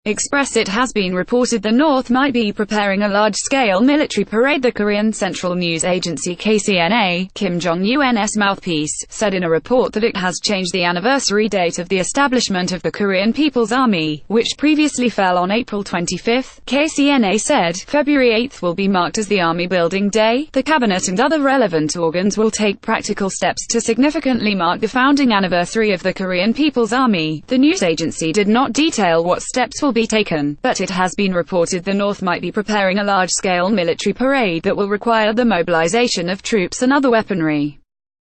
Express. It has been reported the North might be preparing a large-scale military parade. The Korean Central News Agency KCNA, Kim Jong-un's mouthpiece, said in a report that it has changed the anniversary date of the establishment of the Korean People's Army, which previously fell on April 25. KCNA said, February 8 will be marked as the Army Building Day. The cabinet and other relevant organs will take practical steps to significantly mark the founding anniversary of the Korean People's Army. The news agency did not detail what steps will be taken, but it has been reported the North might be preparing a large-scale military parade that will require the mobilization of troops and other weaponry.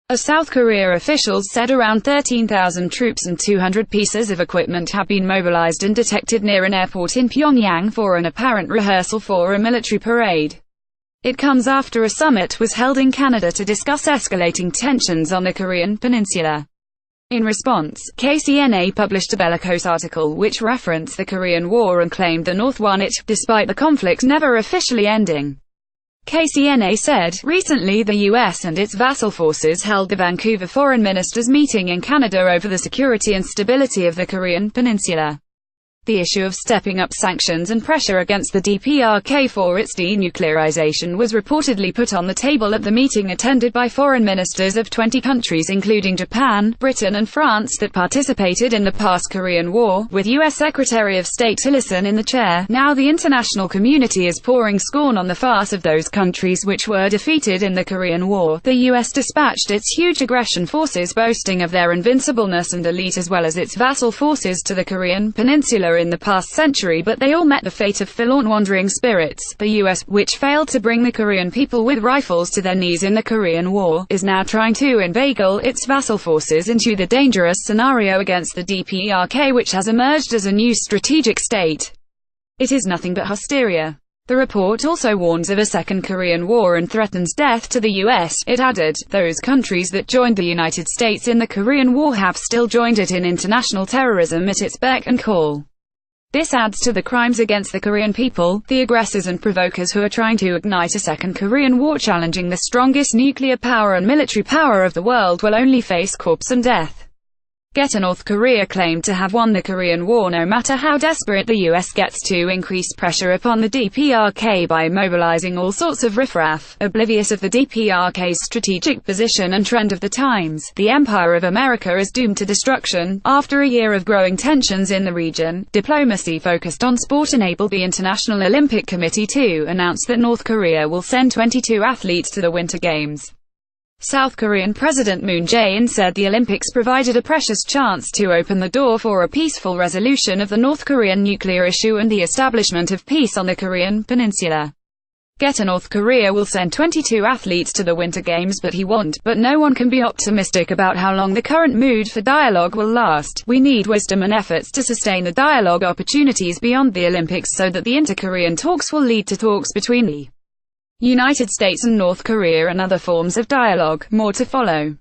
A South Korea officials said around 13,000 troops and 200 pieces of equipment have been mobilized and detected near an airport in Pyongyang for an apparent rehearsal for a military parade. It comes after a summit was held in Canada to discuss escalating tensions on the Korean peninsula. In response, KCNA published a bellicose article which referenced the Korean War and claimed the North won it, despite the conflict never officially ending. KCNA said, recently the U.S. and its vassal forces held the Vancouver Foreign Ministers meeting in Canada over the security and stability of the Korean peninsula. The issue of stepping up sanctions and pressure against the DPRK for its denuclearization was reportedly put on the table at the meeting attended by foreign ministers of 20 countries including Japan, Britain and France that participated in the past Korean War, with U.S. Secretary of State Tillerson in the chair. Now the international community is pouring scorn on the farce of those countries which were defeated in the Korean War. The U.S. dispatched its huge aggression forces boasting of their invincibleness and elite as well as its vassal forces to the Korean peninsula in the past century, but they all met the fate of forlorn wandering spirits. The US, which failed to bring the Korean people with rifles to their knees in the Korean War, is now trying to inveigle its vassal forces into the dangerous scenario against the DPRK, which has emerged as a new strategic state. It is nothing but hysteria. The report also warns of a second Korean War and threatens death to the US. It added, those countries that joined the United States in the Korean War have still joined it in international terrorism at its beck and call. This adds to the crimes against the Korean people, the aggressors and provokers who are trying to ignite a second Korean War challenging the strongest nuclear power and military power of the world will only face corpse and death. North Korea claimed to have won the Korean War no matter how desperate the US gets to increase pressure upon the DPRK by mobilizing all sorts of riffraff, oblivious of the DPRK's strategic position and trend of the times. The Empire of America is doomed to destruction. After a year of growing tensions in the region, diplomacy focused on sport enabled the International Olympic Committee to announce that North Korea will send 22 athletes to the Winter Games. South Korean President Moon Jae-in said the Olympics provided a precious chance to open the door for a peaceful resolution of the North Korean nuclear issue and the establishment of peace on the Korean peninsula. North Korea will send 22 athletes to the Winter Games, but he won't. But no one can be optimistic about how long the current mood for dialogue will last. We need wisdom and efforts to sustain the dialogue opportunities beyond the Olympics so that the inter-Korean talks will lead to talks between the United States and North Korea and other forms of dialogue. More to follow.